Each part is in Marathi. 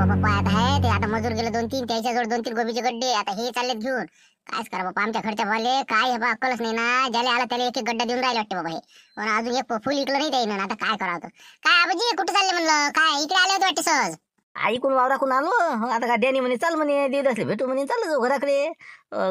बाबा आता आहे ते आता मजूर गेले 2-3 त्याच्याजवळ 2-3 गोबीचे गड्डे आता हे चाललेत घेऊन. कायच करा बाबा आमच्या घरच्या वाले काय हे बा अक्कलच नाही ना. ज्याला आला त्याला एक एक गड्डा देऊन राहिले वाटते बाबा हे. पण अजून एक फुल इकलं नाही त्यानं. आता काय करावं काय आबाजी कुठे चालले म्हणलं काय इकडे आले होते वाटते सहज. ऐकून वावराकून आलो. आता का डॅनी म्हणे चाल म्हणे देवदासले भेटू म्हणे चाललो जाऊ घराकडे.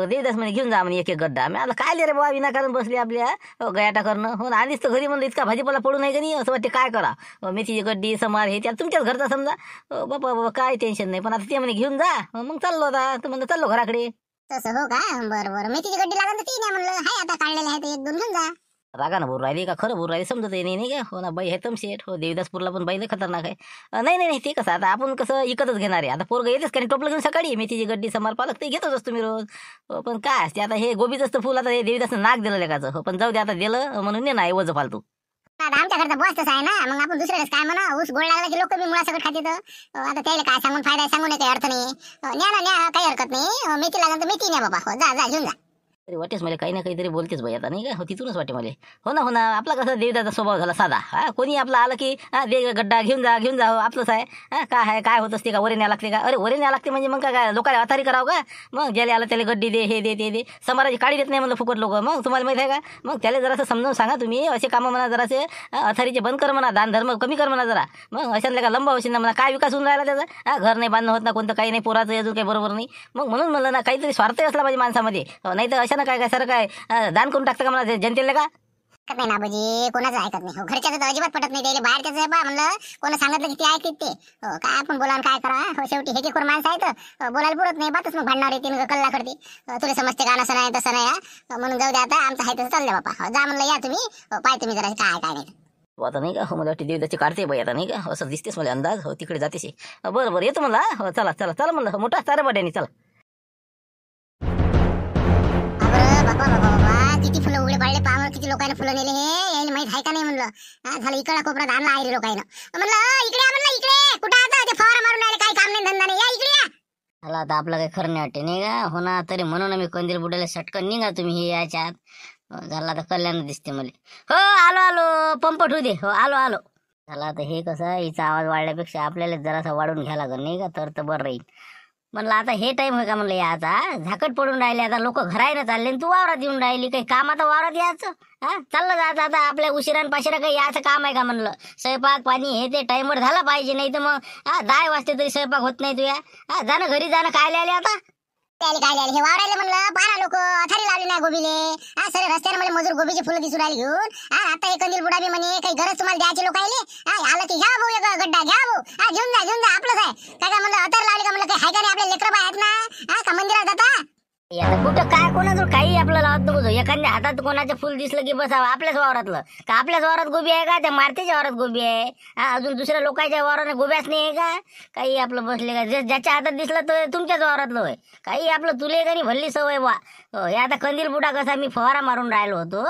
देवदास म्हणे घेऊन जा म्हणे एक एक गड्डा. मी आता काय रे बाबा विनाकारण बसली आपल्या गयाटा करणं. हो आधीच तर घरी म्हणलं इतका भाजीपाला पडू नाही का नाही असं वाटते काय करा. मेथीची गड्डी समार हे त्या तुमच्याच घरचा समजा. बाबा बाबा काय टेन्शन नाही. पण आता ते म्हणे घेऊन जा मग चाललो आता तर म्हणलं चाललो घराकडे. तसं हो का बरं बरं मेथीची गड्डी लागेल तर ती नाही म्हणलं हाय आता काढलेले आहे ते 1-2 घेऊन जा. रागानं बोलू राहिली का खरं बोलू राहिली समजत नाही का. हो ना बाई आहे तमशेट. हो देवदासपूरला पण बाई लय खतरनाक आहे. नाही नाही नाही ते कसं आता आपण कसं इकतच घेणार आहे. आता पोरग येतेच का टोपलं घेऊन सकाळी मेथीची गड्डी समार पालक ते घेतच असतो मी रोज. पण काय असते आता हे गोबीच असतं फुल. आता हे देवदासनं नाक दिलं लेकाचं. हो पण जाऊ दे आता दिलं म्हणून नाही वज फालतू. आता आमच्या घरचा बॉस तसा आहे ना मग आपण दुसऱ्याच काय म्हणा ऊस गोड लागला की लोक बी मुळा सगळं खाते तर आता त्याला काय सांगून फायदा सांगून काही अर्थ नाही. न्या ना न्या काही हरकत नाही. मेथी लागेल तर मेथी न्या बाबा. हो जा जा घेऊन जा. तरी वाटेच मला काही ना काहीतरी बोलतेच बाई आता नाही का. हो तिथूनच वाटे मला. हो ना आपला कसा देवदाचा स्वभाव झाला साधा. हा कोणी आपला आलं की हा दे गड्डा घेऊन जा हो आपलंच आहे. हा काय आहे काय होत असते का वरे न्या लागते का. अरे वरे न्या लागते म्हणजे मग काय लोकांना अथारी करावं का. मग ज्याला आलं त्याला गड्डी दे हे दे ते दे. समाराची काळी देत नाही म्हणलं फुकट लोक. मग तुम्हाला माहिती आहे का. मग त्याला जरासं समजावून सांगा तुम्ही असे कामं म्हणा जरासे अथारीचे बंद कर म्हणा. दान धर्म कमी कर म्हणा जरा. मग अशातल्या का लंबा होशील ना म्हणा. काय विकास होऊन राहिला त्याचा. हा घर नाही बांधणं होत ना कोणतं काही नाही पोराचं अजून काही बरोबर नाही. मग म्हणून म्हणलं ना काहीतरी स्वार्थ असला पाहिजे माणसामध्ये. नाही तर अशा ना काय सर काय दान करून टाकतं का मला जनतेला का. ऐकत नाही ना बाबूजी कोणाचं ऐकत नाही. हो घरच्याचं तर अजिबात पटत नाही त्याला बाहेरच्याच आहे बा म्हणलं कोणा सांगितलं की ते ऐकत ते. हो काय आपण बोला काय करा. हो शेवटी हे कोण माणसं आहे तर बोलायला पुरत नाही बातच मग भांडणार येते कल्ला करते. तुला समजते का नसं नाही तसं नाही म्हणून जाऊ दे आता आमचं आहे तसं चाललंय बापा. जा म्हणलं या तुम्ही पाय तुम्ही जरा काय नाही. आता नाही का हो मला वाटते देवदाची काढते बाई आता नाही का असं दिसतेच मला अंदाज. हो तिकडे जातेस. बरं येतो मला. हो चला चला चला म्हणलं मोठा सारा बड्यानी चला. बाबा बाबा बाबा किती फुलं उघडे पाडले पावर किती लोकांनी फुलं नेले हे यायला माहित आहे का नाही म्हणलं. झालं इकडा कोपऱ्यात आणला आहे लोकांना म्हणलं इकडे म्हणलं इकडे कुठं आता ते फवारा मारून राहिले काही काम नाही धंदा नाही या इकडे या. मला आता आपलं काही खरं नाही वाटते नाही का. हो ना तरी म्हणून मी कंदील बुडायला सटकन निघा तुम्ही हे याच्या आत. झाला आता कल्याण दिसते मला. हो आलो आलो पंप ठेवू दे. हो आलो झाला आता हे कसं हिचा आवाज वाढल्यापेक्षा आपल्याला जरासा वाढून घ्या लागल नाही का तर बरं राहील. म्हणलं आता हे टाइम होय का म्हणलं याचा. झाकट पडून राहिले आता लोक घरायला चालले तू वावरात येऊन राहिली काही काम आता वावरात यायचं. हा चाललं जायचं आता आपल्या उशिरान पाशिरा काही याचं काम आहे का म्हणलं. स्वयंपाक पाणी हे ते टाइमवर झाला पाहिजे नाही तर मग 10 वाजते तरी स्वयंपाक होत नाही तुया. जाणं घरी जाणं काय आले आता काय हे वावरायला म्हणलं पाहा लोक अथारी लावली नाही गोबीले. सर रस्त्याने मला मजूर गोबीची फुलं दिसून राहिले घेऊन. आता हे कंदील बुडाबी म्हणे काही गरज तुम्हाला द्यायचे लोक आले आलं की घ्या भाऊ एक गड्डा घ्या भाऊ घेऊन जा आपलंच आहे. काय म्हणलं अथार लावली का म्हणलं काही हाय का नाही आपल्या लेकरं आहेत ना का मंदिरात जाता. आता कुठं काय कोणाजवळ काही आपल्याला लावत नको. एखाद्या हातात कोणाचं फुल दिसलं की बसावं आपल्याच वावरातलं का. आपल्याच वावरात गोबी आहे का त्या मारतेच्या वावरात गोबी आहे. अजून दुसऱ्या लोकांच्या वावरात गोब्याच नाही आहे का. काही आपलं बसले का ज्याच्या हातात दिसलं तर तुमच्याच वावरातलं होय. काही आपलं तुले का नाही भल्ली सवय बा. हे आता कंदील बुडा कसा मी फवारा मारून राहिलो होतो.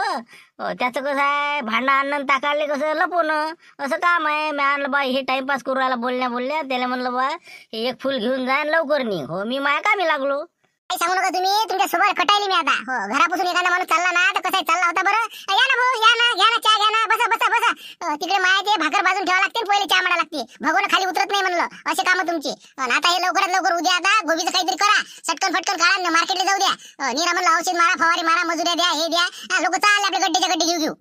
त्याचं कसं आहे भांडा अन्न टाकायला कसं लपवणं असं काम आहे. मी आणलं बा हे टाइमपास करू राहिला बोलल्या त्याला म्हणलं बा हे एक फुल घेऊन जा लवकर नाही. हो मी माया कामी लागलो. काही सांगू नका तुम्ही तुमच्या सोबत खटायली मी आता. हो घरापासून एखादा माणूस चालला ना तर कसा चालला होता बरं. या ना भाऊ या ना घ्या ना चहा घ्या ना बसा तिकडे माया ते भाकर भाजून ठेवा लागते पहिले चहा माडा लागते. भगवान खाली उतरत नाही म्हणलं असे काम तुमची. आता हे लवकरात लवकर उद्या आता गोबीचं काहीतरी करा. सटकन फटकन काढा मार्केटला जाऊ द्या. निरा म्हणलं औषध मारा फवारी मारा मजुऱ्या द्या हे द्या. लोक चालले आपल्या गड्डेच्या गड्डे घेऊ.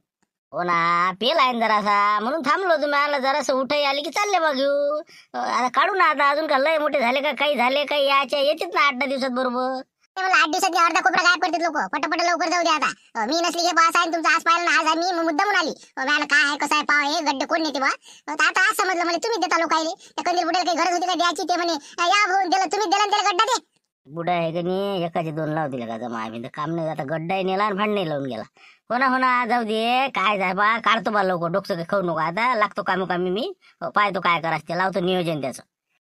हो ना पेल आहे जरासा म्हणून थांबलो तुम्ही. आला जरासं उठाई आली की चालले बा घेऊ. आता काढू ना आता अजून का लय मोठे झाले का काही झाले काही याच्या येतात ना 8-10 दिवसात बरोबर. मला 8 दिवसात अर्धा कोपरा काय पडतात लोक पटपट लवकर जाऊ द्या आता. मी नसली हे पास आहे तुमचा आज पाहिलं ना आज मी मुद्दामून आली. मला काय आहे कसं आहे पाव हे गड्डे कोण नेते बा. आता आज समजलं मला तुम्ही देता लोकायले. त्या कंदील बुडायला काही गरज होती का द्यायची ते म्हणे या भाऊ दिलं तुम्ही दिलं त्याला गड्डा दे. बुडा आहे का नाही एकाचे 2 लाव दिले का जमा आम्ही काम नाही. आता गड्डाही नेला आणि भांडणे लावून गेला. हो ना जाऊ दे काय जाय बा काढतो बा लवकर डोकं काही खाऊ नको आता लागतो कामी मी. पाहतो काय करायचं ते लावतो नियोजन त्याचं.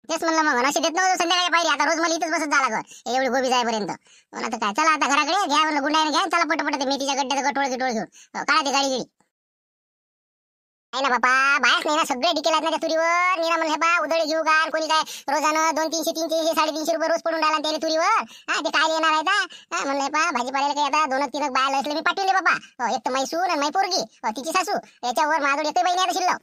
तेच म्हणलं मग अशी देत नव्हतं संध्याकाळी पाहिजे. आता रोज मला इथेच बसत झाला घर एवढी गोबी जाईपर्यंत. आता काय चला आता घराकडे घ्या म्हणलं गुंडाने घ्या चला पटपट ते मेथीच्या गड्ड्याचं गटोळ घेऊन काढा ते गाडी नाही ना बापा बाहेर नाही ना सगळे डिकेल ना त्या तुरीवर. निरा म्हणलं बा उदळे घेऊ का कोणी काय रोजानं 200-300 300 350 रुपये रोज पडून राहिला त्याला तुरीवर. ते काय येणार आहे का म्हणलं बा भाजीपाल्याला काही आता 2-3 बायला असले मी पाठवले बाबा. एक तर माई सून आणि माई पोरगी तिची सासू याच्यावर माझ्याकडे येतोय बहिणी आता शिल्लक.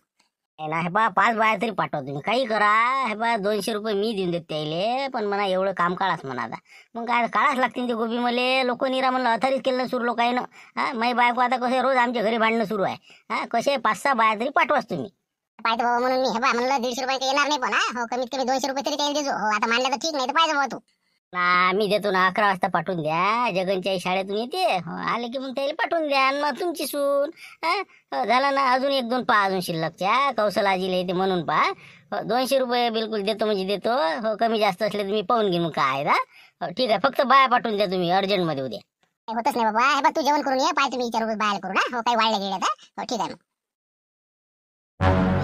नाही हे बा 5 बाया तरी पाठवा तुम्ही, काही करा. हे बा 200 रुपये मी देऊन देत त्याले, पण म्हणा एवढं काम काढाच म्हणा आता. मग काय काढाच लागतील ते गोबी मले. लोक निरा म्हणलं अथारीच केलं ना सुरू लोकांनं. हा माई बायको आता कसे रोज आमच्या घरी भांडणं सुरू आहे. हा कसे 5-6 बाया तरी पाठवाच तुम्ही. पाहिजे बाबा म्हणून मी हे बा म्हणलं 150 रुपये काही येणार नाही, पण हो कमीत कमी 200 रुपये तरी काही देजो. हो आता मानलं तर ठीक, नाही तर पाहिजे बाबा तू. ना मी देतो ना, 11 वाजता पाठवून द्या. जगनच्या शाळेतून येते, आले की मग त्याला पाठवून द्या. आणि मग तुमची सून झालं ना. अजून 1-2 पहा अजून शिल्लकच्या कौशल आजीला येते म्हणून पहा. 200 रुपये बिलकुल देतो म्हणजे देतो. हो कमी जास्त असले तर मी पाहून घेईन मग काय. ठीक आहे, फक्त बाया पाठवून द्या तुम्ही अर्जंटमध्ये उद्या. काही होतच नाही बाबा. हे बा तू जेवण करून ये, पाहिजे तुम्ही 4 रुपये बाहेर करू ना. हो काही वाढले गेले तर हो ठीक आहे. मग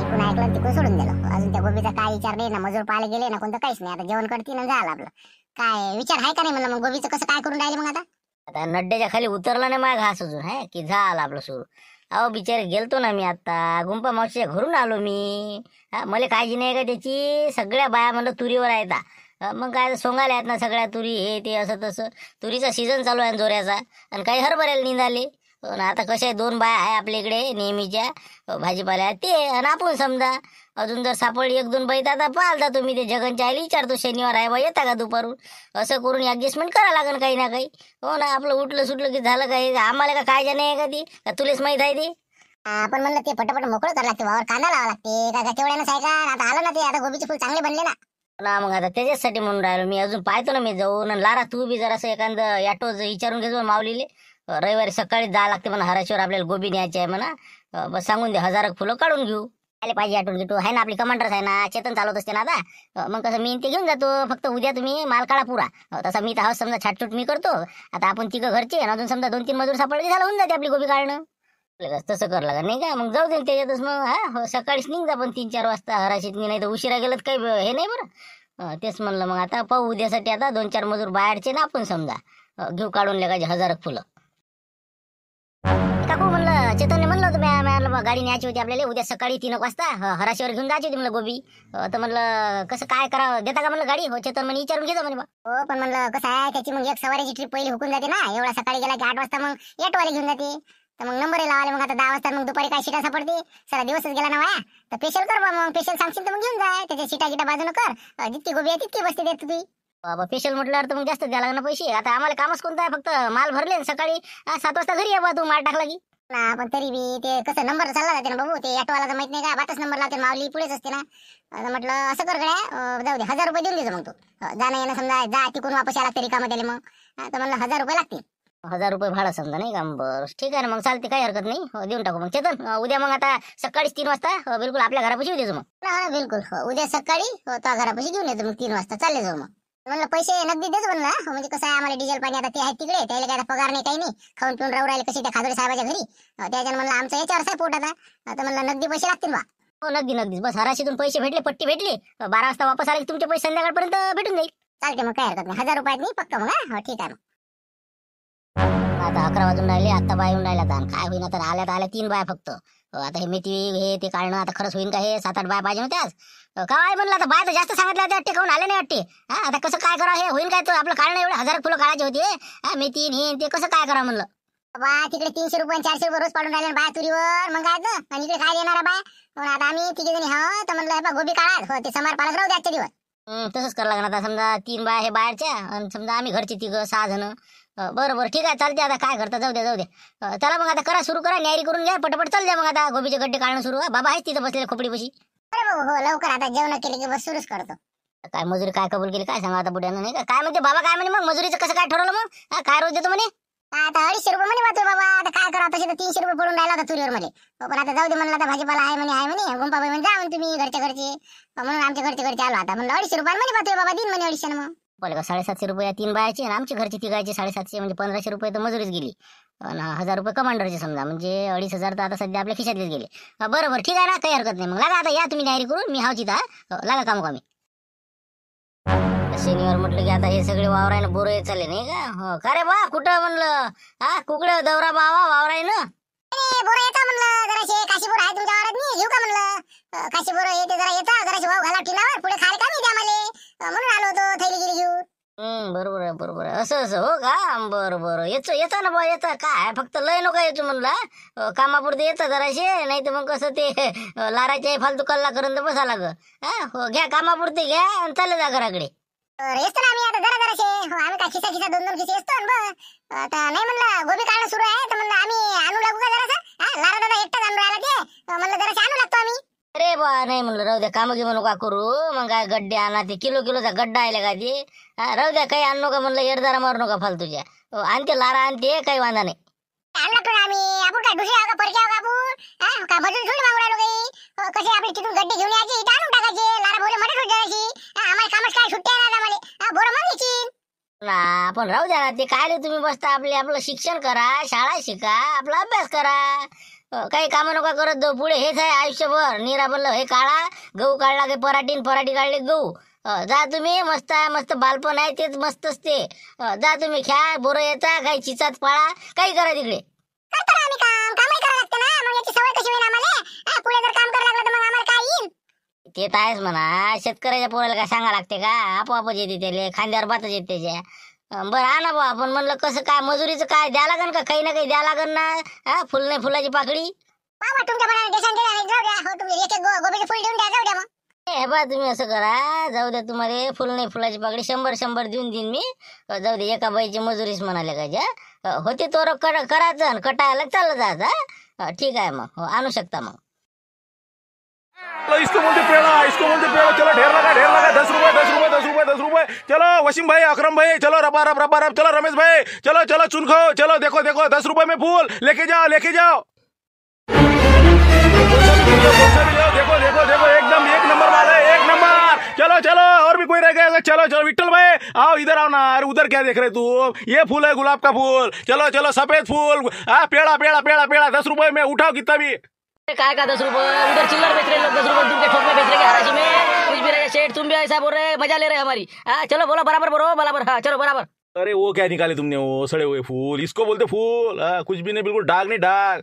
इकडून ऐकलं तिकडून सोडून दिलं. अजून त्या गोबीचा काय विचार नाही ना, मजूर पाहायला गेले ना कोणतं काहीच नाही. आता जेवण करतील ना झालं आपलं. काय विचार आहे का नाही म्हणलं, मग गोबीचं कसं काय करून राहिले मग आता. आता नड्ड्याच्या खाली उतरला नाही माझा घास अजून आहे की झालं आपलं सुरू. अहो बिचारे गेलतो ना मी आता गुंपा मावशीच्या घरून आलो मी. मला काळजी नाही का त्याची. सगळ्या बाया म्हणलं तुरीवर आहेत. मग काय सोंगाले आहेत ना सगळ्या तुरी हे ते असं तसं. तुरीचा सीझन चालू आहे जोऱ्याचा. आणि काही हरभऱ्याला निघाले. आता कशा आहे 2 बाया आहे आपल्या इकडे नेहमीच्या भाजीपाल्या ते. आणि आपण समजा अजून जर सापडली 1-2 बाई तर आता पाहता तुम्ही ते जगनच्या आईला विचारतो शनिवार आहे बा येता का दुपारून. असं करून ऍडजस्टमेंट करा लागेल काही ना काही. हो ना आपलं उठलं सुटलं की झालं काही. आम्हाला का काळजी नाही आहे का ती, का तुलेच माहीत आहे ती. आपण म्हणलं ते पटापट मोकळं करावं लागते, वावर कांदा लावा लागते का तेवढ्यानंच आहे का. आता आलं ना ते, आता गोबीचे फुल चांगले बनले ना. ना मग आता त्याच्याचसाठी म्हणून राहिलो मी. अजून पाहतो ना मी जाऊन. लारा तू बी जरासं एखादं ॲटो विचारून घेतो माऊलीले. रविवारी सकाळी जा लागते म्हणा हराशीवर आपल्याला गोबी न्यायची आहे म्हणा. बस सांगून दे 1000 फुलं काढून घेऊ. आले पाहिजे आठवून घेतो आहे ना आपली कमांडर्स आहे ना. चेतन चालवत असते ना आता. मग कसं मी ते घेऊन जातो. फक्त उद्या तुम्ही माल काढा पुरा. तसा मी तर हा समजा छाटछूट मी करतो. आता आपण तिघं घरचे अजून समजा 2-3 मजूर सापडले झालं होऊन जाते आपली गोबी काढणं. तसं कर लागत नाही का. मग जाऊ दे त्याच्यातच मग सकाळीच निघ पण 3-4 वाजता हराशीत. नाही तर उशिरा गेलं तर काही हे नाही बरं. तेच म्हणलं मग आता पाहू उद्यासाठी. आता 2-4 मजूर बाहेरचे ना आपण समजा घेऊ काढून लगायचे 1000 फुलं. काकू म्हणलं चेतनने म्हणलं होतं गाडी न्यायची होती आपल्याला उद्या सकाळी 3 वाजता हराशीवर घेऊन जायची होती म्हणलं गोबी. तर म्हणलं कसं काय करावं देता का म्हणलं गाडी. हो चेतन म्हणे विचारून घेतो म्हणे बा. हो पण म्हणलं कसं आहे त्याची मग एक सवारीची ट्रिप पहिली हुकून जाते ना. एवढा सकाळी गेला की 8 वाजता मग ऑटोवाले घेऊन जाते. तर मग नंबर लावाले. मग आता 10 वाजता मग दुपारी काय सीटा सापडते. सारा दिवसच गेला ना वाया. तर स्पेशल कर बा. मग स्पेशल सांगशील तर मग घेऊन जाय. त्याच्या सीटा गिटा बाजून कर. जितकी गोबी आहे तितकी बसते देत तुम्ही. बाबा स्पेशल म्हटल्यावर तर मग जास्त द्यायला लागणार पैसे. आता आम्हाला कामच कोणतं आहे. फक्त माल भरले सकाळी 7 वाजता घरी ये बा. तू माल टाकला की ना पण तरी बी ते कसं नंबर चालला जाते ना बाबू. ते ऑटोवाला तर माहित नाही का बातच नंबर लावते. माऊली पुढेच असते ना. म्हटलं असं कर गड्या जाऊ दे 1000 रुपये देऊन देतो मग तू. जाणं येणं समजा जा तिकून वापस यायला तरी कामात आले मग. तर म्हणलं 1000 रुपये लागतील. 1000 रुपये भाडं समजा नाही का. बरं ठीक आहे ना मग चालते काही हरकत नाही. देऊन टाकू मग चेतन. उद्या मग आता सकाळीच 3 वाजता बिलकुल आपल्या घरापाशी येऊ देतो मग. हो बिलकुल. उद्या सकाळी तो घरापाशी घेऊन येतो मग 3 वाजता चालले जाऊ. मग म्हणलं पैसे नगदी देच म्हणलं. म्हणजे कसं आहे आम्हाला डिझेल पाणी आता ते आहे तिकडे. त्याला काय पगार नाही काही नाही. खाऊन पिऊन राहू राहिले कशी त्या खादोडे साहेबाच्या घरी. त्याच्यानं म्हणलं आमचं याच्यावर आहे पोट आता. तर म्हणलं नगदी पैसे लागतील बा. हो नगदी बस हराशीतून पैसे भेटले पट्टी भेटली 12 वाजता वापस आले तुमचे पैसे संध्याकाळपर्यंत भेटून जाईल. चालते मग काही हरकत नाही. 1000 रुपयात नाही पक्का मग. हो ठीक आहे मग. आता 11 वाजून राहिले. आता बाय येऊन राहिला आता काय होईना. तर आल्या 3 बाया फक्त. आता हे मेथी हे ते काढणं आता खरंच होईन का. हे 7-8 बाया पाहिजे होते आज. काय म्हणलं आता बाय तर जास्त सांगितलं होते वाटते. खाऊन आले नाही वाटते. आता कसं काय करा हे होईन काय. तो आपलं काढणं एवढे 1000 फुलं काढायचे होते. मेथी हे ते कसं काय करा म्हणलं. बा तिकडे 300 रुपये 400 रुपये रोज पाडून राहिले बाया तुरीवर. मग काय तर आणि इकडे काय देणार बाय. म्हणून आता आम्ही तिघे जणी हा तर म्हणलं गोबी काढा. हो ते समार पालक राहू दे आजच्या दिवस. तसंच करावं लागणार. आता समजा 3 बाया हे बाहेरच्या आणि समजा आम्ही घरचे 6 जण. बरं ठीक आहे चालते. आता काय करता जाऊ दे. चला मग आता करा सुरू करा. न्यारी करून घ्या पटपट चाल द्या मग. आता गोबीचे गड्डे काढणं सुरू. बाबा आहेच तिथं बसलेले खोपडी पशी. अरे भाऊ हो लवकर आता जेवण केले की बस सुरूच करतो. काय मजुरी काय कबूल केली काय सांगा आता बुड्यानं नाही का. काय म्हणते बाबा काय म्हणे मग मजुरीचं कसं काय ठरवलं मग. काय रोज देतो म्हणे. आता 250 रुपये म्हणे बातोय बाबा. आता काय करा तसे तर 300 रुपये पडून राहिला होता तुरीवर मध्ये. पण आता जाऊ दे म्हणलं. आता भाजीपाला आहे म्हणे गुंपाबाई म्हणजे जा तुम्ही घरच्या घरचे. म्हणून आमच्या घरचे आलो आता. म्हणलं 250 रुपये म्हणे बातोय बाबा. दिन म्हणे 250 मग. बोले का 750 रुपये 3 बायाचे आणि आमच्या घरचे तिघायचे 750 म्हणजे 1500 रुपये तर मजुरीच गेली. आणि 1000 रुपये कमांडरचे समजा म्हणजे 2500 तर आता सध्या आपल्या खिशातलेच गेले. बरोबर ठीक आहे ना काही हरकत नाही. मग लागा आता या तुम्ही तयारी करून. मी हाव तिथं लागा काम कमी. शनिवार म्हटलं की आता हे सगळे वावरायनं बोर येत चालले नाही का. का रे बा कुठं म्हणलं कुकडे दौरा बावा वावरायनं. बोरं येतं म्हणलं जराशे. काशीपूर आहे तुमच्या वावरात नाही घेऊ का म्हणलं. काशीपूर येते जरा येतं जराशे वाव घाला टिनावर पुढे खाले का नाही द्या मला. म्हणून आलो होतो थैली गिरी घेऊन. बरोबर आहे बरोबर आहे. असं असं हो का? बरं येतं ना बा, येतं काय फक्त लय नका येतो म्हणला. कामापुरते येतं जराशे, नाही तर मग कसं ते लाराचे फालतू कल्ला करून तर बसा लाग. हो घ्या कामापुरते घ्या आणि चालले जा घराकडे. येतो ना आम्ही आता जरा जराशे. हो आम्ही काय खिसा दोन दोन खिसे असतो ना बस. आता नाही म्हणलं गोबी काढणं सुरू आहे तर म्हणलं आम्ही आणू लागू का जरासं. लारा दादा एकटाच आणून राहिला ते. म्हणलं जराशे आणू लागतो आम्ही. अरे बा नाही म्हणलं राहू द्या, कामं गिमं नका करू. मग काय गड्डे आणा, ते किलोचा गड्डा आहे का ते. राहू द्या, काही आणू नका म्हणलं, एरदारा मारू नका फालतूच्या. आणते लारा आणते, काही वांधा नाही. आणू लागतो ना आम्ही. आपण काय दुसरे आहो का परके आहो का आपण. का मजुरी थोडी मागू राहिलो काही. कसे आपली तिथून गड्डे घेऊन यायचे इथं आणून टाकायचे. लारा बोले मदत होत जायची. आम्हाला कामच काय सुट्ट्या नाही आम्हाला. बोरं मग घ्यायची. ना आपण राहू द्या ना, ते काय रे तुम्ही बसता. आपलं शिक्षण करा, शाळा शिका, आपला अभ्यास करा. काही कामं नका करत जाऊ पुढे. हेच आहे आयुष्यभर. निरा बोललं हे काढा, गहू काढला की पराठी काढले गहू. जा तुम्ही, मस्त आहे, मस्त बालपण आहे, तेच मस्त असते. जा तुम्ही, ख्या बोरं येता, काही चिचात पाळा, काही करा तिकडे. करतो ना आम्ही कामही करावं लागतं ना. मग याची सवय कशी होईल आम्हाला. पुढे जर काम करायला लागलं तर मग आम्हाला काय येईल. ते तर आहेच म्हणा. शेतकऱ्याच्या पोराला काय सांगा लागते का? आपोआपच येते त्याला, खांद्यावर बातच येते त्याच्या. बरं आणा बा. आपण म्हणलं कसं काय मजुरीचं काय द्या लागन का? काही ना काही द्या लागन ना. फुल नाही फुलाची पाकळी. बाबा तुमच्या मनाने देशान दिला नाही जाऊ द्या. हो तुम्ही एक गोबीचे फुल देऊन द्या जाऊ द्या मग. हे बा तुम्ही असं करा, जाऊ द्या, तुम्हाला फुल नाही फुलाची पाकळी 100 देऊन देईन मी. जाऊ दे, एका बाईची मजुरीच म्हणाले का ज्या होते तोर करायचं आणि कटायला चाललं जायचं. ठीक आहे मग, हो आणू शकता मग. इसको बोलते पेड़ा चलो ढेर लगा 10 रुपए. चलो वसीम भाई, अकरम भाई, चलो रबा रब, चलो रमेश भाई, चलो चुनखो, चलो देखो 10 रुपए में फूल लेके जाओ. देखो एकदम एक नंबर माल है, एक नंबर. चलो और भी कोई रह गया. चलो विट्ठल भाई आओ, इधर आओ ना. अरे उधर क्या देख रहे तू? ये फूल है गुलाब का फूल. चलो सफेद फूल. पेड़ा 10 रुपए में उठाओ कितना भी. काय का 10 रुपए उधर चिल्लर बेच रहे लोग. 10 रुपए तुम के ठोक में बेच रहे हैं हराजी में. कुछ भी रहे सेठ, तुम भी ऐसा बोल रहे, मजा ले रहे हमारी. चलो बोलो बराबर बोलो बराबर. हाँ चलो बराबर. अरे वो क्या निकाले तुमने, वो सड़े हुए फूल. इसको बोलते फूल. कुछ भी नहीं, बिल्कुल डाग नहीं डाग.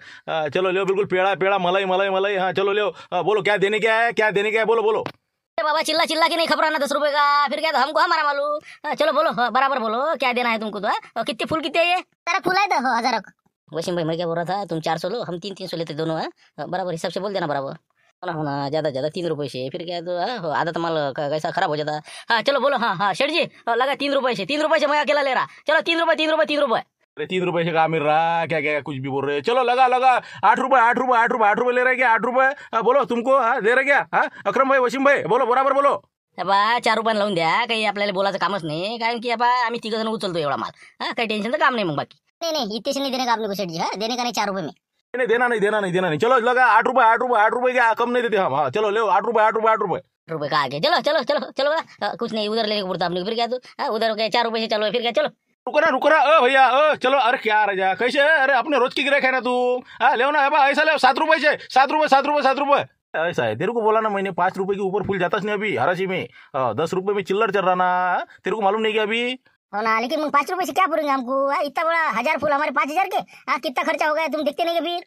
चलो ले बिल्कुल पेड़ा मलाई. हाँ चलो ले. बोलो क्या देने क्या है बोलो. अरे बाबा चिल्ला की नहीं खबराना 10 रुपए का. फिर क्या तो हमको हमारा मालूम. चलो बोलो. बराबर बोलो क्या देना है तुमको. तो कितने फूल कितने है ये? जरा फुल आहे तर 1000. वसीम भाई मैं क्या बोल रहा था, तुम 400 लो, हम 300 लेते दोनों. बराबर हिसाब से बोल देना बराबर. होना ज्यादा 3 रुपए से. फिर क्या तो आधा तो माल कैसा खराब हो जाता. हाँ चलो बोलो. हाँ सेठ जी लगा 3 रुपए से मैं अकेला ले रहा. चलो 3 रुपए. अरे 3 रुपए से कहा मिल रहा. क्या कुछ भी बोल रहे. चलो लगा 8 रुपए ले रहे क्या? 8 रुपए बोलो तुमको. दे रहे क्या? अकरम भाई, वसीम भाई, बोलो बराबर बोलो. बा 4 रुपयाला लावून द्या. काही आपल्याला बोलायचं कामच नाही, कारण की आम्ही 3 जण उचलतो एवढा माल. काही टेन्शनचं काम नाही मग बाकी. नहीं इतने से नहीं देने का आपने को सेठ जी. देने का नहीं 4 रुपए में. नहीं देना नहीं. चलो लगा 8 रुपए क्या कम नहीं देते हम. हाँ चलो ले 8 रुपए. रुपए का आगे चलो. कुछ नहीं उधर लेके पड़ता अपने. फिर क्या तू उधर क्या 4 रुपए से चलो. फिर क्या चलो. रुको ना भैया. चलो. अरे क्या राजा कैसे? अरे अपने रोज की गिराक है ना तू. ले ना ऐसा ले 7 रुपए से. 7 रुपए ऐसा है. तेरे को बोला ना मैंने 5 रुपए के ऊपर फूल जाता नहीं अभी हराशी में. 10 रुपए में चिल्लर चल रहा ना. तेरे को मालूम नहीं क्या अभी. हो ना, लेकिन मग 5 रुपए से क्या पूरेंगे हमको. इतना बड़ा 1000 फूल हमारे 5000 के. कितना खर्चा हो गया तुम देखते नहीं फिर.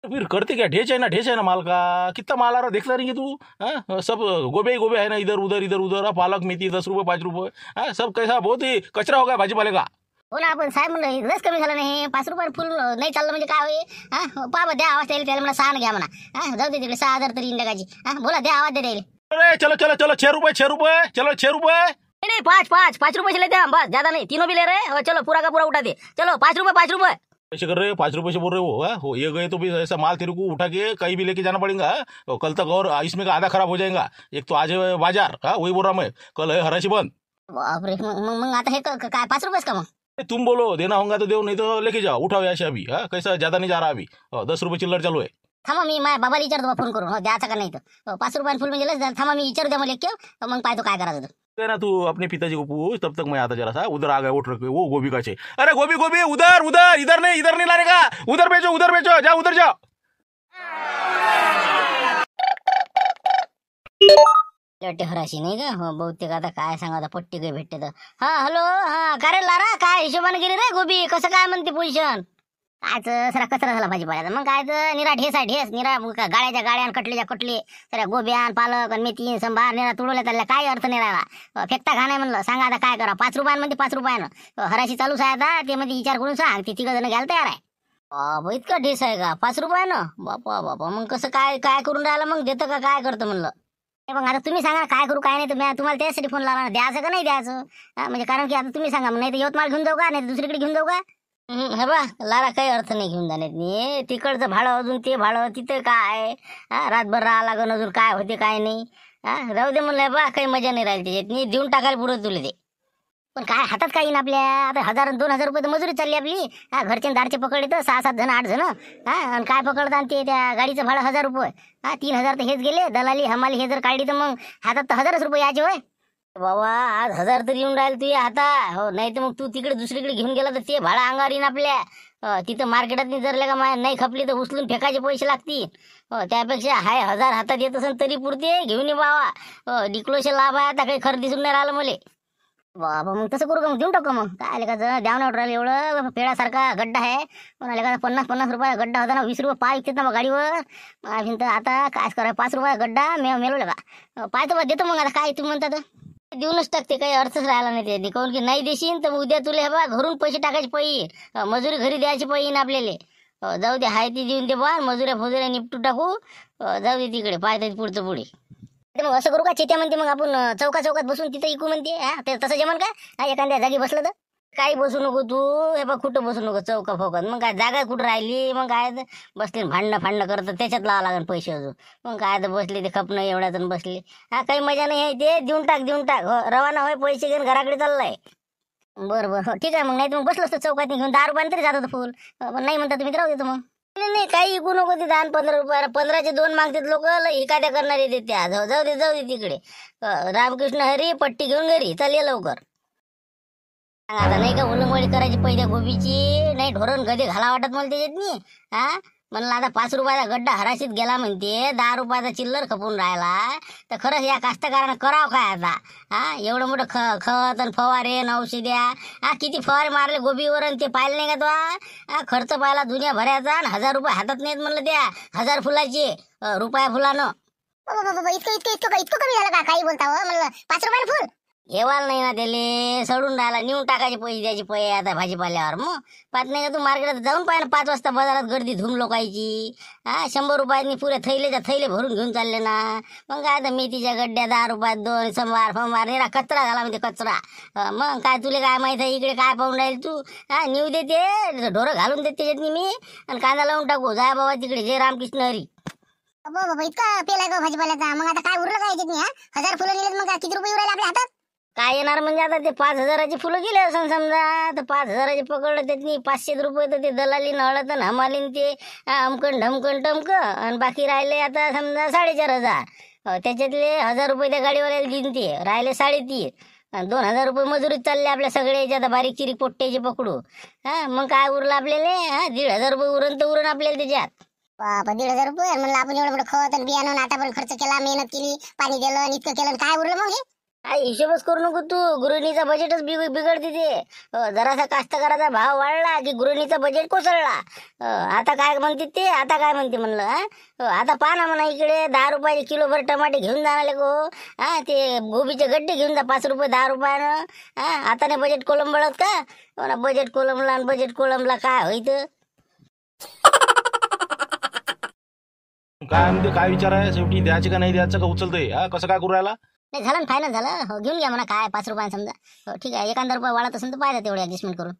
फिर करते क्या? ढेच है ना माल का. कितना माल आ रहा देखता नहीं तू. सब गोबे है ना, इधर उधर. पालक मेथी 10 रुपए 5 रुपए. सब कैसा बहुत ही कचरा हो गया भाजीपाले का. हो ना, आपण साहेब म्हणलं रस कमी झाला नाही. 5 रुपये फुल नाही चाललं म्हणजे काय होईल. पाहा द्या आवाज द्यायला. त्याला म्हणा 6 घ्या म्हणा. जाऊ दे तिकडे 6000 तरी इंडकाची. बोला द्या आवाज द्या द्यायला. अरे चलो 6 रुपए. चलो 6 रुपए. नहीं 5 रुपए से लेते हैं हम. बस ज्यादा नहीं, तीनों भी ले रहे हैं. चलो पूरा का पूरा उठा दे. चलो 5 रुपए. ऐसे कर रहे 5 रुपए से बोल रहे हो. ये गए तो भी ऐसा माल तेरे को उठा के कहीं भी लेके जाना पड़ेगा. कल तक और इसमें का आधा खराब हो जाएगा. एक तो आज है बाजार. वही बोल रहा मैं. कल है हराशी बंद. बापरे, मग आता हे काय 5 रुपयेच का मग. तुम बोलो देना होगा तो दो, नहीं तो लेके जाओ. उठाओ ऐसे अभी. कैसा ज्यादा नहीं जा रहा अभी. 10 रुपए चिल्लर चालू है. थांबा मी माझ्या बाबाला विचारतो फोन करून. द्यायचा का नाही तर. 5 रुपये फुल म्हणजे लस. थांबा मी विचारू द्या मला एक. मग पाहतो काय करायचं. ना तू अपने पिताजी को पूछ. तब तक मैं आता जरा सा. उधर आ गया उठ रखे वो गोभी का. अरे गोभी उधर इधर नहीं लाने का. उधर बेचो जाओ उधर जाओ. हराशी नाही का. हो बहुतेक आता काय सांगा, पट्टी काही भेटते तर. हा हॅलो. हा का रे लारा, काय हिशोबाने गेली रे गोबी. कसं काय म्हणते पोझिशन. कायच सरा कचरा झाला भाजीपाल्याचा. मग काय तर निरा ढेस आहे ढेस, निरा गाड्याच्या गाड्या आणि कटलेच्या कटले, सऱ्या गोब्यान पालक आणि मेथी संभार निरा तुडवल्या त्याला काय अर्थ नाही राहिला. फेकता घा नाही म्हणलं. सांगा आता काय करा. 5 रुपयांमध्ये 5 रुपयानं हराशी चालूच आहे आता. ते मध्ये विचार करून सांग. ते 3 जण घ्यायला तयार आहे. बाबा इतका ढेस आहे का 5 रुपयानं? बापा बापा मग कसं काय काय करून राहिला मग? देतं का काय करतं म्हणलं. हे मग आता तुम्ही सांगा काय करू काय नाही. तर मी तुम्हाला त्यासाठी फोन लावला. द्यायचं का नाही द्यायचं म्हणजे कारण की आता तुम्ही सांगा. नाही तर यवतमाळ घेऊन जाऊ का, नाही तर दुसरीकडे घेऊन जाऊ का? हे बा लारा काही अर्थ नाही घेऊन जाण्यात नाही. तिकडचं भाडं अजून ते भाडं तिथे काय रातभर राहा लागून अजून काय होते काय नाही. राहू दे म्हणलं बा काही मजा नाही राहिली त्याच्यात. नाही देऊन टाकायला पुढं तुला ते. पण काय हातात काही ना आपल्या. आता 1000-2000 रुपये तर मजुरी चालली आपली. घरचे दारचे पकडले तर 6-7 जण 8 जण. आणि काय पकडतात ते त्या गाडीचं भाडं 1000 रुपये. 3000 तर हेच गेले. दलाली हमाली हे जर काढली तर मग हातात तर 1000 रुपये यायचे होय. बाबा आज 1000 तरी येऊन राहिले तुझ्या हाता. हो नाही तर मग तू तिकडे दुसरीकडे घेऊन गेला तर ते भाडं अंगावर येईन आपल्या. तिथं मार्केटात जरले का नाही खपली तर उचलून फेकायचे पैसे लागतील. त्यापेक्षा हाय 1000 हातात येत असेल तरी पुरते घेऊन ये बाबा. डिक्लोशे लाभ आहे आता काही खरं दिसून नाही राहिलं मले. बाबा मग तसं करू का? मग देऊन टाकू मग काय का द्यावं नाही राहिलं एवढं. पेडासारखा गड्डा आहे म्हणाले का 50-50 रुपये गड्डा होता ना. 20 रुपये पाय विकतात ना मग गाडीवर. तर आता काय करायचं 5 रुपये गड्डा मेळवलं का पाय तर देतो मग. आता काय तुम्ही म्हणतात देऊनच टाकते. काही अर्थच राहिला नाही ते. काऊन की नाही देशील तर उद्या तुला हे बा घरून पैसे टाकायचे पाहिजे. मजुरी घरी द्यायची पाहिजे ना आपल्याला. जाऊ दे हाय ती देऊन दे बा. मजुऱ्या फुजुऱ्या निपटू टाकू. जाऊ दे तिकडे पाय पुढचं पुढे. मग असं करू का चेत्या म्हणते मग आपण चौकात बसून तिथं ऐकू म्हणते. ते तसं जमन का? एखाद्या जागी बसलं तर काही बसू नको तू. हे बघ कुठं बसू नको चौका फोकात. मग काय जागा कुठं राहिली मग काय बसले भांडणं करतं त्याच्यात लावा लागेल पैसे अजून. मग काय तर बसले ते खपणं एवढ्यातून बसले. काही मजा नाही आहे ते. देऊन टाक रवाना होय पैसे घेऊन घराकडे चाललाय. बरं हो ठीक आहे मग. नाही तर मग बसलो असतो चौकात घेऊन 10 रुपयाने तरी जात होतं फुल. पण नाही म्हणता तुम्ही राहू देतो मग. नाही काही इकू नको ते 10-15 रुपयाला. 15चे 2 मागतात लोक. एखाद्या करणारे देते. जाऊ दे तिकडे. रामकृष्ण हरी पट्टी घेऊन घरी चल ये लवकर. आता नाही का उलंगवडी करायची पहिल्या गोबीची. नाही ढोरण गदे घाला वाटत मला त्याच्यात नाही. म्हणलं आता 5 रुपयाचा गड्डा हराशीत गेला म्हणते. 10 रुपयाचा चिल्लर खपून राहिला. तर खरंच या कास्तकारानं करावं काय आता. एवढं मोठं खत आणि फवारे औषध्या किती फवारे मारले गोबीवर आणि ते पाहिले नाही का तो. खर्च पाहिला दुनिया भरायचा आणि 1000 रुपये हातात नाहीत म्हणलं त्या 1000 फुलाचे रुपया फुलानं. इतकं कमी झालं का? काही बोलता हो म्हणलं 5 रुपयाला फुल घेवाल नाही ना त्याले. सडून राहिला. नेऊन टाकायचे पैसे द्यायचे पैसे आता भाजीपाल्यावर. मग पाहत नाही का तू मार्केटात जाऊन पाहिजे 5 वाजता बाजारात गर्दी धूम लोकायची. 100 रुपयांनी पुऱ्या थैलेच्या थैले भरून घेऊन चालले ना. मग काय आता मेथीच्या गड्ड्या 10 रुपयात 2 फंबार निरा कचरा झाला म्हणजे कचरा. मग काय तुला काय माहित आहे इकडे काय पाहून राहील तू. नेऊ देते ढोरं घालून देते त्याच्यात मी आणि कांदा लावून टाकू. जाय बाबा तिकडे जय रामकृष्ण हरी. बाबा इतका पेला का भाजीपाल्याचा? मग आता काय उरलं काय याच्यात? 1000 फुलं नेलेत मग किती रुपये उरायला आपल्या हातात? काय येणार म्हणजे आता ते 5000ची फुलं गेले असं समजा. तर 5000चे पकडलं त्यातनी 500 रुपये तर ते दलाली नळत हमालीन ते अमकन ढमकन टमक आणि बाकी राहिले आता समजा 4500. त्याच्यातले 1000 रुपये त्या गाडीवाल्याला देईन ते राहिले 3.5. 2000 रुपये मजुरीत चालले आपल्या सगळ्याच्या. आता बारीक चिरीक पोट्ट्याचे पकडू. मग काय उरलं आपल्याला? 1500 रुपये उरण आपल्याला त्याच्यात. बाबा 1500 रुपये म्हणलं आपण एवढं मोठं खत आणि बियाणं आता पण खर्च केला, मेहनत केली, पाणी दिलं आणि इतकं केलं. काय उरलं मग हे? काय हिशोबच करू नको तू. गृहिणीचा बजेटच बिघडते ते. जरासा कास्तकाराचा भाव वाढला की गृहिणीचा बजेट कोसळला. आता काय म्हणते ते? आता काय म्हणते म्हणलं आता पहा ना म्हणा इकडे 10 रुपयाचे किलोभर टमाटे घेऊन जाणारे गो. ते गोबीचे गड्डे घेऊन जा 5 रुपये 10 रुपयानं. आता नाही बजेट कोलंबळत का? बजेट कोलंबला आणि बजेट कोलंबला काय होईत? काय म्हणते काय विचार आहे शेवटी? द्यायचे का नाही द्यायचं का उचलतंय? कसं काय करू राहिला? नाही झालं फायनल झालं. हो घेऊन घ्या म्हणा काय 5 रुपयानं समजा. ठीक आहे 1000 रुपये वाढत असेल तर पाहिजे तेवढे ऍडजस्टमेंट करून.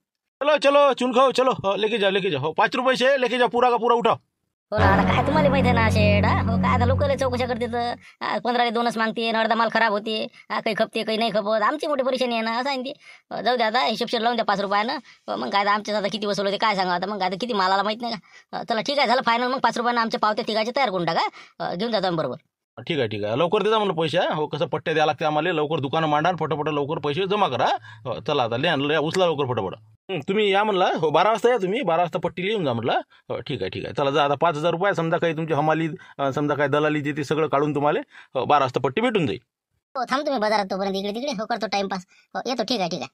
चलो चुन खाओ चलो. लेके जाओ 5 रुपये से लेके जाओ पूरा का पूरा उठाओ. हो ना आता काय तुम्हाला माहिती आहे ना शेड. हो काय आता लोक चौकशा करते 15 2च मागते. अर्धा माल खराब होते. काही खपते काही नाही खपत. आमची मोठी परेशानी आहे ना. असं आहे ते. जाऊ द्या आता हिशोबशीर लावून द्या 5 रुपयानं. मग काय आमच्या आता किती वसूल होते काय सांगा आता. मग आता किती मालाला माहित नाही का. चला ठीक आहे झालं फायनल. मग 5 रुपयानं आमच्या पावत्या तिघाचे तयार करून टाका. घेऊन जातो बरोबर. ठीक आहे लवकर देता म्हणलं पैसे. हो कसं पट्ट्या द्यावं लागते आम्हाला. लवकर दुकानं मांडा फटाफट लवकर पैसे जमा करा. चला आता लिहा उचला लवकर फटाफट. तुम्ही या म्हणला. हो 12 वाजता या तुम्ही. 12 वाजता पट्टी लिहून जा म्हटलं. हो ठीक आहे चला जा आता. 5000 रुपये समजा काही तुमची हमाली समजा काय दलाली ते सगळं काढून तुम्हाला 12 वाजता पट्टी भेटून जाईल. हो थांब तुम्ही बाजारात तोपर्यंत इकडे तिकडे. हो करतो टाइमपास. हो येतो. ठीक आहे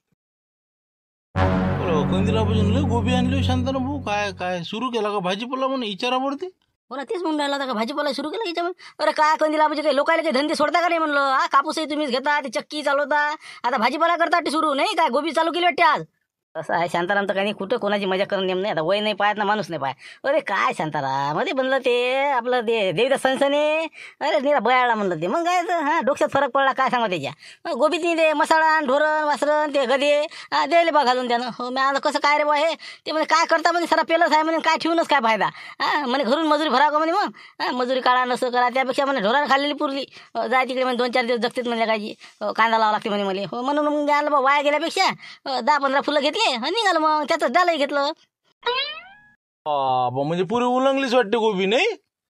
बोलो कंदील आबाजीनं लय गोबी आणली शांताराम भाऊ. काय काय सुरू केला का भाजीपाला म्हणून विचारा पडते. हो ना, तेच म्हणून राहिला होता का भाजीपाला सुरू केला याच्यामध्ये. अरे काय कंदीला म्हणजे काही लोकायला काही धंदे सोडता का नाही म्हणलं. हा कापूसही तुम्हीच घेता, ते चक्की चालवता, आता भाजीपाला करता ते सुरू नाही काय. गोबी चालू केली वाटते आज. असं आहे शांताराम तर काही नाही, कुठं कोणाची मजा करून नेम नाही. आता वय नाही पाहत ना माणूस नाही पाय. अरे काय शांताराम मध्ये बनलं ते आपलं ते देवीदास सनसने. अरे निरा बयाळा म्हणलं ते. मग काय हां डोक्यात फरक पडला काय सांगा त्याच्या. गोबीत नाही ते मसाळान ढोरण वासरण ते गदे द्यायला बा घालून त्यानं. हो मी आलं कसं काय रे बा हे. ते म्हणे काय करता म्हणे सारा पेलच आहे म्हणे, काय ठेवूनच काय फायदा. हां म्हणे घरून मजुरी भरा का म्हणे. मग मजुरी काढा नसं करा त्यापेक्षा म्हणे ढोरानं खाल्लेली पुरली. जाय तिकडे म्हणे 2-4 दिवस जगतात म्हणले कायची. कांदा लावा लागते म्हणे मला. हो म्हणून मग आलं बा वाया गेल्यापेक्षा 10-15 फुलं घेतले निघालं. मग त्याचं डालही घेतलं. म्हणजे पुरी उलंगलीच वाटते गोबी नाही.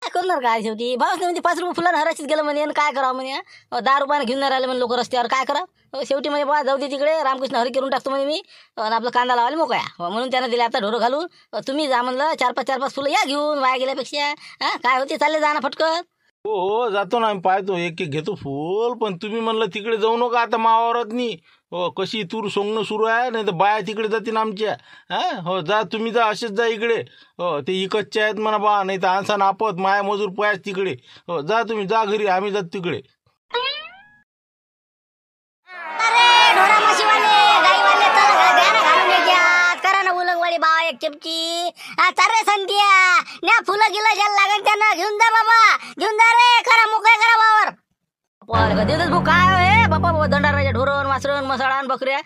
काय करणार काय शेवटी भावच नाही. 5 रुपये फुलानं हराशीच गेलं म्हणे. आणि काय करावं म्हणे. 10 रुपयानं घेऊन नाही राहिले म्हणे लोक रस्त्यावर. काय करा शेवटी म्हणजे बा जाऊ दे तिकडे रामकृष्ण हरी करून टाकतो म्हणे मी. आणि आपलं कांदा लावायला मोकळ्या. म्हणून त्यानं दिले आता ढोरं घालून. तुम्ही जा म्हणलं 4-5 फुलं या घेऊन वाया गेल्यापेक्षा. हां काय होते चालले जा ना फटकन. हो जातो ना आम्ही पाहतो एक एक घेतो फुल. पण तुम्ही म्हणलं तिकडे जाऊ नका आता मावावरात नी. हो कशी तूर सोंगणं सुरू आहे. नाही तर बाया तिकडे जातील आमच्या. हां हो जा तुम्ही जा असेच जा इकडे. हो ते इकडच्या आहेत म्हणा बा. नाही तर आणसा नापत माया मजूर पोयाच तिकडे. हो जा तुम्ही जा घरी आम्ही जात तिकडे. अरे ढोरा म्हशीवाले गाईवाले चला द्या ना घालून याच्यात. करा ना उलंगवाडी बाबा एक चमची. चाल रे संध्या न्या फुलं गिलं ज्याला लागेल त्यांना घेऊन जा बाबा. घेऊन जा रे. करा मोकळे करा वावर. देवदास भाऊ काय आहे बापा बाबा. दंडाराच्या ढोरण वासरण मसाळान बकऱ्या.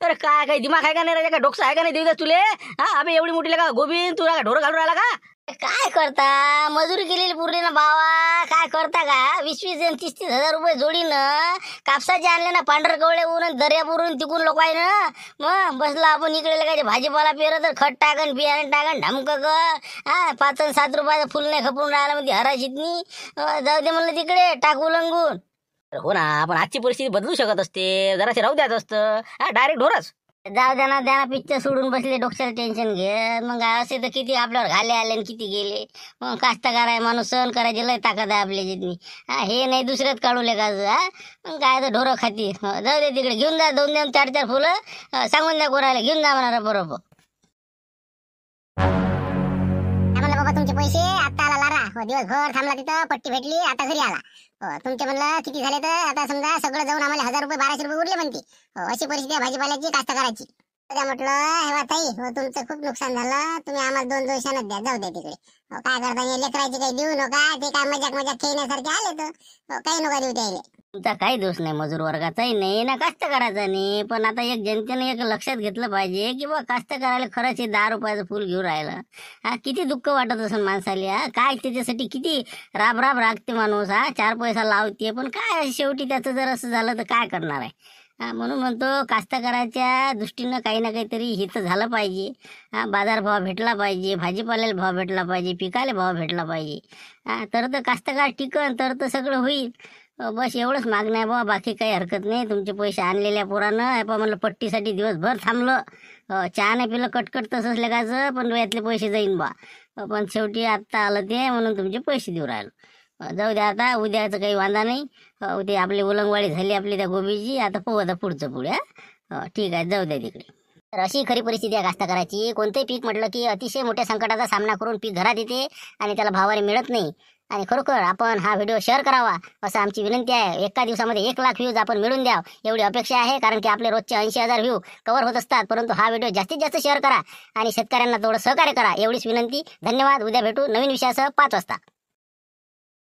अरे काय काही दिमाग आहे का नाही राजा. काय डोकसा आहे का नाही देवदास तुले. हा अबे एवढी मोठी का गोबी तुला का ढोरं घालून राहिला का. काय करता मजुरी केलेली पुरली ना बाबा. काय करता का 20-20 आणि 30-30 हजार रुपये जोडीनं कापसाचे आणले ना पांढर कवळे ऊन दर्या पुरून तिकून लोक आहे ना. मग बसला आपण इकडे लगायचे भाजीपाला पेरत तर खत टाकन बियाणे टाकन ढमक हा 5-7 रुपयाचं फुल नाही खपून राहिला म्हणजे हराशीत नाही. जाऊ दे म्हणलं तिकडे टाकू लंगून. हो ना आपण आजची परिस्थिती बदलू शकत असते. जराशी राहू द्यायचं असतं. हा डायरेक्ट ढोरच. जाऊ द्या ना पिक्चर सोडून बसले डोक्याला टेन्शन घे. मग असे तर किती आपल्यावर घाले आले आणि किती गेले. मग कास्तकार आहे माणूस सहन करायची लय ताकद आहे आपल्या जितनी. हा हे नाही दुसऱ्यात काढू ले का. मग काय तर ढोरं खाती. जाऊ दे तिकडे घेऊन जा 2-4 फुलं. सांगून द्या कोणाला घेऊन जा म्हणा बरोबर. म्हणलं बाबा तुमचे पैसे आता आला लारा. हो दिवसभर थांबला तिथं पट्टी भेटली आता घरी आला. हो तुमचे म्हणलं किती झाले तर आता समजा सगळं जाऊन आम्हाला 1000 रुपये 1200 रुपये उरले म्हणते. हो अशी परिस्थिती आहे भाजीपाल्याची कास्तकाराची. त्या म्हटलं हे ताई हो तुमचं खूप नुकसान झालं. तुम्ही आम्हाला 2 दिवसांनाच द्या. जाऊ द्या तिकडे. हो काय करता लेकराची काही देऊ नका. ते काय मजाक खेळण्यासारखे आले तर काही नका देऊ त्याला. तुमचा काही दोष नाही मजूर वर्गाचाही नाही ना कास्तकाराचा नाही. पण आता एक जनतेने एक लक्षात घेतलं पाहिजे की बा कास्तकाराला खरंच हे 10 रुपयाचं फुल घेऊन राहिलं. हा किती दुःख वाटत असेल माणसाला. काय त्याच्यासाठी किती राब रागते माणूस. हा 4 पैसा लावते पण काय शेवटी त्याचं जर असं झालं तर काय करणार आहे. म्हणून म्हणतो कास्तकाराच्या दृष्टीनं काही ना काहीतरी हित झालं पाहिजे. बाजारभाव भेटला पाहिजे. भाजीपाल्याला भाव भेटला पाहिजे. पिकाला भाव भेटला पाहिजे. तर कास्तकार टिकन तर सगळं होईल. बस एवढंच मागणं आहे बाबा. बाकी काही हरकत नाही. तुमचे पैसे आणलेल्या पोरानं म्हणलं पट्टीसाठी दिवसभर थांबलं. चहा नाही पिलं कटकट तसंच लगायचं पण यातले पैसे जाईन बा. पण शेवटी आत्ता आलं ते म्हणून तुमचे पैसे देऊ राहिलो. जाऊ द्या आता उद्याचं काही वांदा नाही. उद्या आपली उलंगवाडी झाली आपली त्या गोबीची. आता पाहू आता पुढचं पुढे. ठीक आहे जाऊ द्या तिकडे. तर अशी खरी परिस्थिती आहे कास्तकाराची. कोणतंही पीक म्हटलं की अतिशय मोठ्या संकटाचा सामना करून पीक घरात येते आणि त्याला भावाने मिळत नाही. आणि खरोखर आपण हा व्हिडिओ शेअर करावा असं आमची विनंती आहे. एका दिवसामध्ये 1 लाख व्ह्यूज आपण मिळून द्याव एवढी अपेक्षा आहे. कारण की आपले रोजचे 80,000 व्ह्यू कव्हर होत असतात. परंतु हा व्हिडिओ जास्तीत जास्त शेअर करा आणि शेतकऱ्यांना थोडं सहकार्य करा एवढीच विनंती. धन्यवाद. उद्या भेटू नवीन विषयासह 5 वाजता.